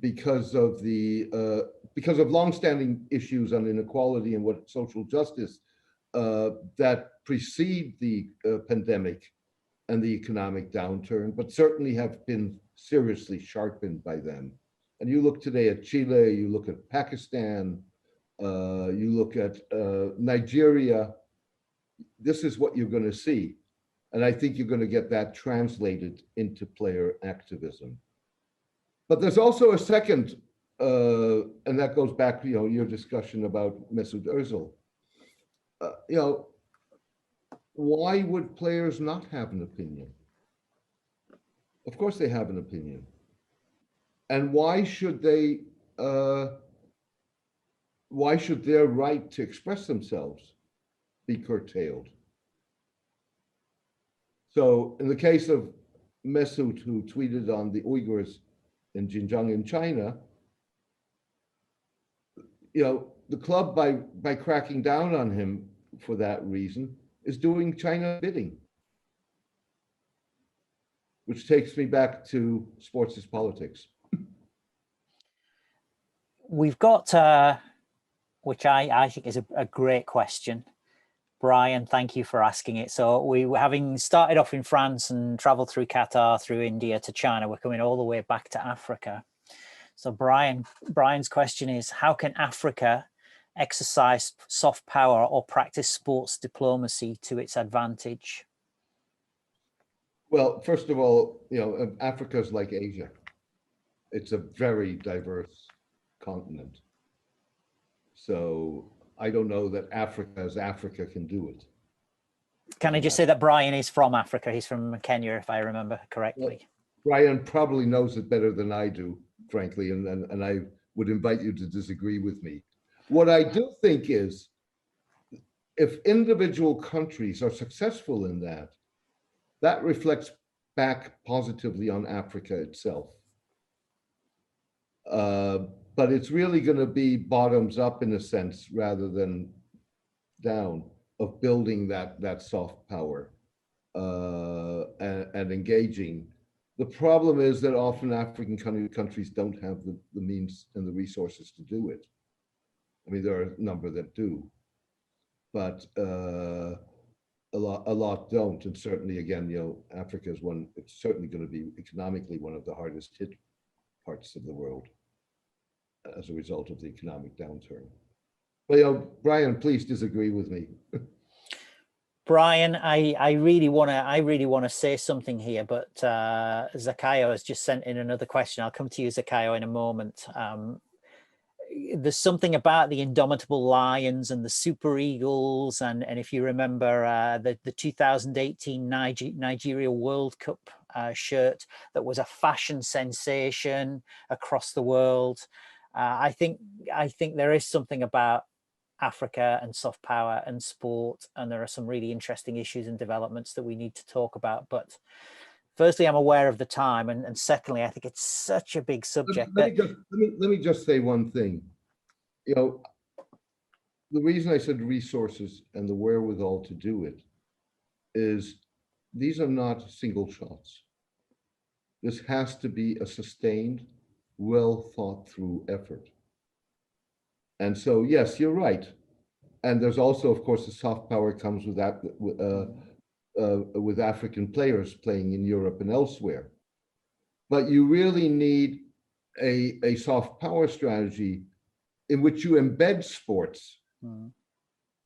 because of longstanding issues on inequality and what social justice that precede the pandemic and the economic downturn, but certainly have been seriously sharpened by them. And you look today at Chile, you look at Pakistan, you look at Nigeria, this is what you're going to see. And I think you're going to get that translated into player activism. But there's also a second, and that goes back to your discussion about Mesut Özil. Why would players not have an opinion? Of course they have an opinion. And why should their right to express themselves be curtailed? So in the case of Mesut, who tweeted on the Uyghurs in Xinjiang in China, the club, by cracking down on him for that reason, is doing China bidding. Which takes me back to sports is politics. We've got, which I think is a great question. Brian, thank you for asking it. So we were having started off in France and traveled through Qatar, through India to China. We're coming all the way back to Africa. So Brian's question is, how can Africa exercise soft power or practice sports diplomacy to its advantage? Well, first of all, Africa is like Asia. It's a very diverse continent. So I don't know that Africa as Africa can do it. Can I just say that Brian is from Africa? He's from Kenya, if I remember correctly. Well, Brian probably knows it better than I do, frankly, and I would invite you to disagree with me. What I do think is, if individual countries are successful in that, that reflects back positively on Africa itself. But it's really going to be bottoms up in a sense, rather than down, of building that soft power and engaging. The problem is that often African countries don't have the means and the resources to do it. I mean, there are a number that do, but a lot don't. And certainly, again, Africa is one. It's certainly going to be economically one of the hardest hit parts of the world as a result of the economic downturn. But Brian, please disagree with me. Brian, I really want to say something here, but Zakayo has just sent in another question. I'll come to you, Zakayo, in a moment. There's something about the indomitable lions and the super eagles, and if you remember the 2018 Nigeria World Cup shirt that was a fashion sensation across the world. I think there is something about Africa and soft power and sport, and there are some really interesting issues and developments that we need to talk about. But firstly, I'm aware of the time, and secondly, I think it's such a big subject. Let me just say one thing. You know, the reason I said resources and the wherewithal to do it is these are not single shots. This has to be a sustained, well thought through effort. And so, yes, you're right. And there's also, of course, the soft power comes with that, with African players playing in Europe and elsewhere. But you really need a soft power strategy in which you embed sports. You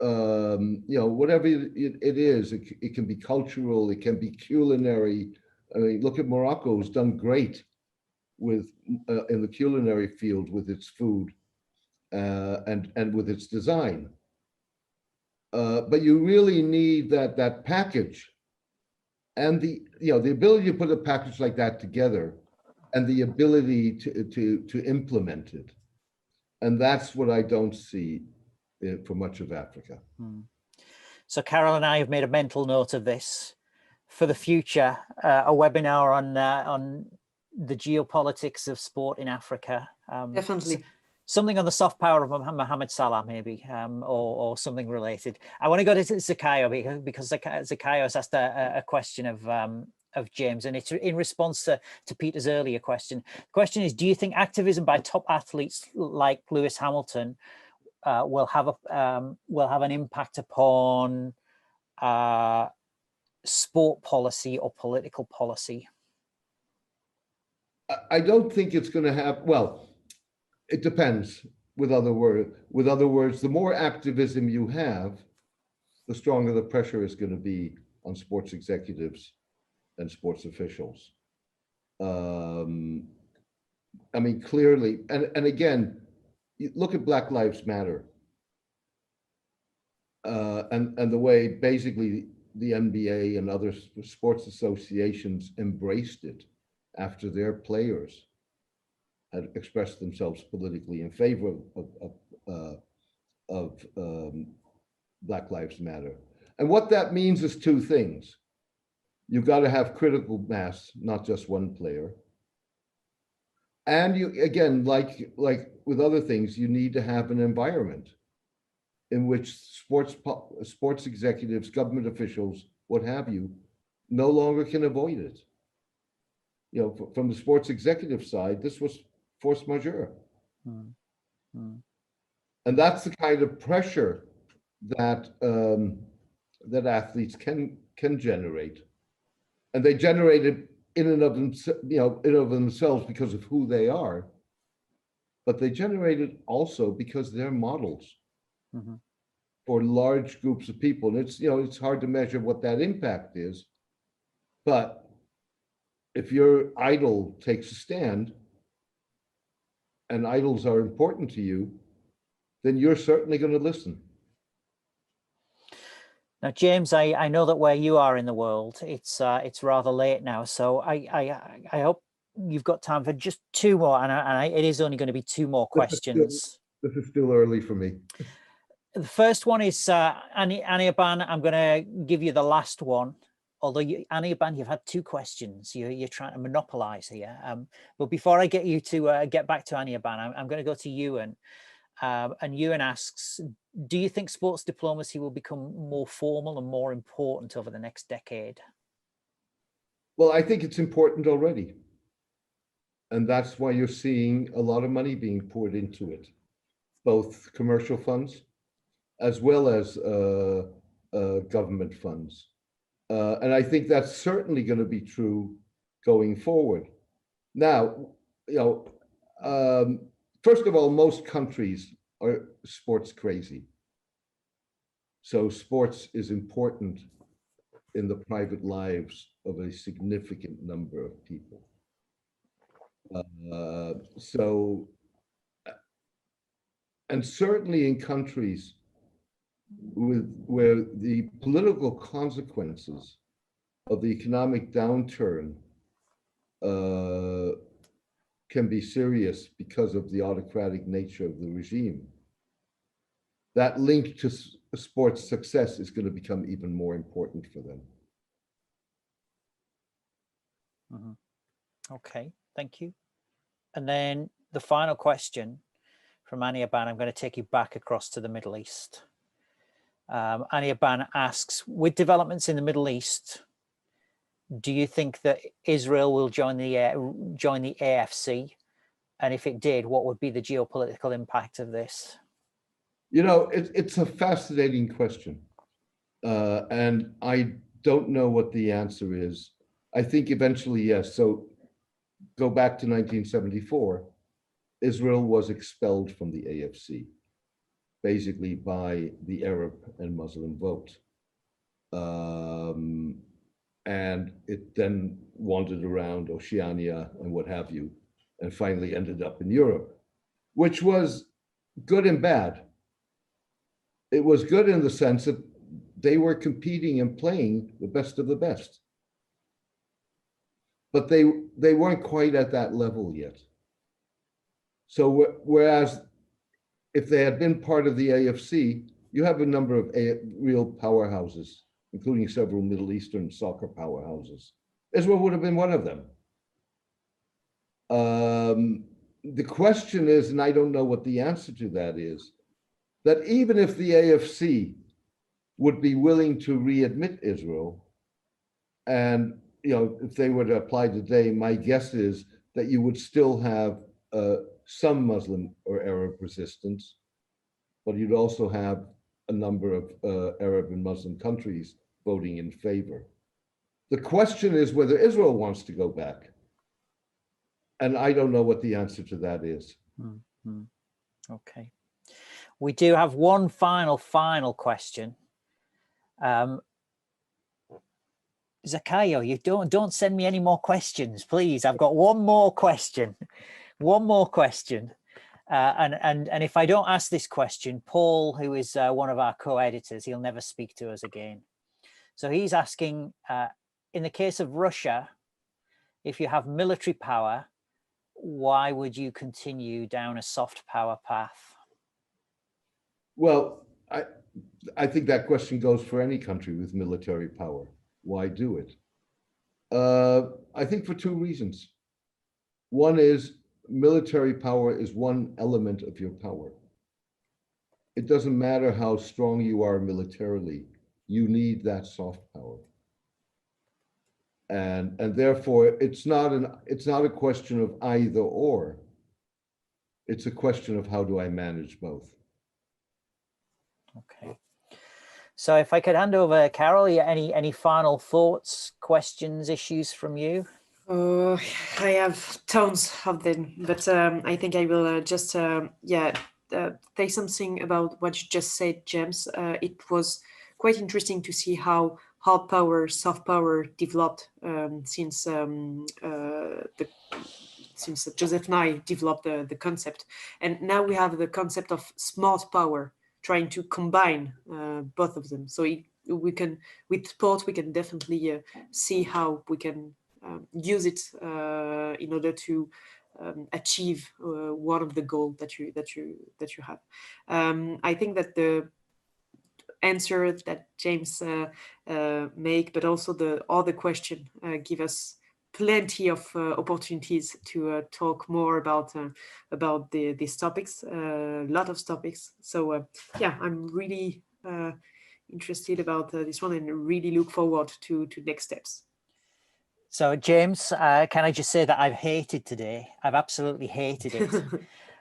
know, whatever it is, it can be cultural, it can be culinary. I mean, look at Morocco, who's done great with in the culinary field with its food and with its design. But you really need that package, and the ability to put a package like that together, and the ability to implement it, and that's what I don't see for much of Africa. So Carol and I have made a mental note of this for the future, a webinar on the geopolitics of sport in Africa. Definitely. Something on the soft power of Mohamed Salah, maybe, or something related. I want to go to Zakayo because Zakayo has asked a question of James, and it's in response to Peter's earlier question. The question is, do you think activism by top athletes like Lewis Hamilton will have an impact upon sport policy or political policy? I don't think it's going to have. Well, it depends. With other words, the more activism you have, the stronger the pressure is going to be on sports executives and sports officials. I mean, clearly, and again, look at Black Lives Matter, and the way basically the NBA and other sports associations embraced it after their players had expressed themselves politically in favor of Black Lives Matter. And what that means is two things. You've got to have critical mass, not just one player. And you, again, like with other things, you need to have an environment in which sports executives, government officials, what have you, no longer can avoid it. You know, from the sports executive side, this was force majeure. And that's the kind of pressure that that athletes can generate. And they generate it in and of themselves because of who they are, but they generate it also because they're models for large groups of people. And it's hard to measure what that impact is, but if your idol takes a stand, and idols are important to you, then you're certainly going to listen. Now, James, I know that where you are in the world, it's rather late now, so I hope you've got time for just two more, and it is only going to be two more questions. This is still early for me. The first one is Aniaban. I'm going to give you the last one. Although Aniaban, you've had two questions. You're trying to monopolize here. But before I get you to get back to Aniaban, I'm going to go to Ewan. And Ewan asks, do you think sports diplomacy will become more formal and more important over the next decade? Well, I think it's important already. And that's why you're seeing a lot of money being poured into it, both commercial funds as well as government funds. And I think that's certainly going to be true going forward. Now, first of all, most countries are sports crazy. So sports is important in the private lives of a significant number of people. So, and certainly in countries where the political consequences of the economic downturn can be serious because of the autocratic nature of the regime, that link to sports success is going to become even more important for them. Okay, thank you. And then the final question from Ania Ban, I'm going to take you back across to the Middle East. Ania Ban asks, with developments in the Middle East, do you think that Israel will join the AFC? And if it did, what would be the geopolitical impact of this? You know, it's a fascinating question. And I don't know what the answer is. I think eventually, yes. So go back to 1974, Israel was expelled from the AFC, basically by the Arab and Muslim vote. And it then wandered around Oceania and what have you, and finally ended up in Europe, which was good and bad. It was good in the sense that they were competing and playing the best of the best. But they weren't quite at that level yet. So whereas if they had been part of the AFC, you have a number of real powerhouses, including several Middle Eastern soccer powerhouses. Israel would have been one of them. The question is, and I don't know what the answer to that is, that even if the AFC would be willing to readmit Israel, and if they were to apply today, my guess is that you would still have some Muslim or Arab resistance, but you'd also have a number of Arab and Muslim countries voting in favor. The question is whether Israel wants to go back. And I don't know what the answer to that is. Mm-hmm. Okay. We do have one final question. Zakayo, you don't send me any more questions, please. I've got one more question. And if I don't ask this question, Paul, who is one of our co-editors, he'll never speak to us again. So he's asking, in the case of Russia, if you have military power, why would you continue down a soft power path? Well, I think that question goes for any country with military power. Why do it? I think for two reasons. One is military power is one element of your power. It doesn't matter how strong you are militarily, you need that soft power. And therefore it's not a question of either or. It's a question of how do I manage both. Okay. So if I could hand over, Carol, any final thoughts, questions, issues from you? I have tons of them, but I think I will just say something about what you just said, James. It was quite interesting to see how hard power, soft power developed since Joseph Nye developed the concept, and now we have the concept of smart power, trying to combine both of them. So we can, with sport, we can definitely see how we can use it in order to achieve one of the goals that you have. I think that the answer that James make, but also the other question, give us plenty of opportunities to talk more about these topics, a lot of topics. So yeah, I'm really interested about this one and really look forward to next steps. So James, can I just say that I've hated today? I've absolutely hated it.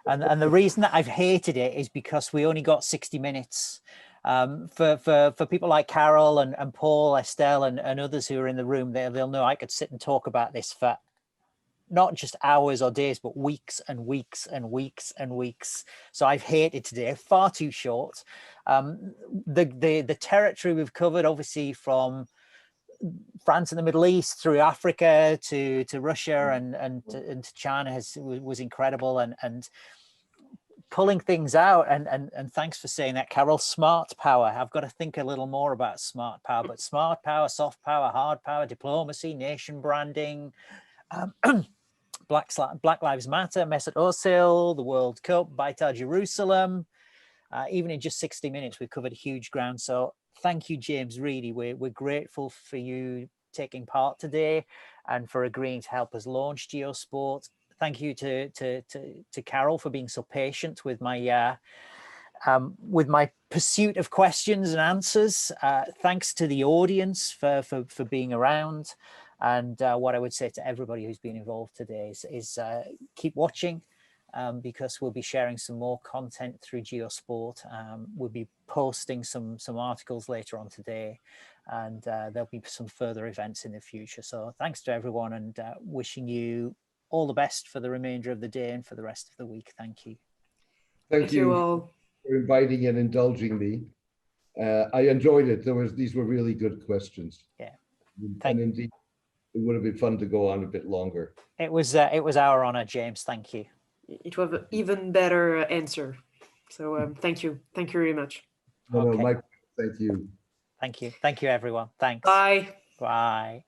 and the reason that I've hated it is because we only got 60 minutes. For people like Carol and Paul, Estelle and others who are in the room, they'll know I could sit and talk about this for not just hours or days, but weeks and weeks and weeks and weeks. So I've hated today, far too short. The territory we've covered, obviously from France and the Middle East through Africa to Russia and to China was incredible, and pulling things out, and thanks for saying that, Carol. Smart power. I've got to think a little more about smart power, but smart power, soft power, hard power, diplomacy, nation branding, Black Lives Matter, Mesut Özil, the World Cup, Beitar Jerusalem. Even in just 60 minutes, we've covered huge ground. So thank you, James. Really, we're grateful for you taking part today and for agreeing to help us launch GeoSport. Thank you to Carol for being so patient with my pursuit of questions and answers. Thanks to the audience for being around. And what I would say to everybody who's been involved today is keep watching, because we'll be sharing some more content through GeoSport. We'll be posting some articles later on today, and there'll be some further events in the future. So thanks to everyone, and wishing you all the best for the remainder of the day and for the rest of the week. Thank you. Thank you all for inviting and indulging me. I enjoyed it. These were really good questions. Yeah. And indeed, it would have been fun to go on a bit longer. It was our honor, James. Thank you. It was an even better answer. So thank you. Thank you very much. No, Mike, thank you. Thank you. Thank you, everyone. Thanks. Bye. Bye.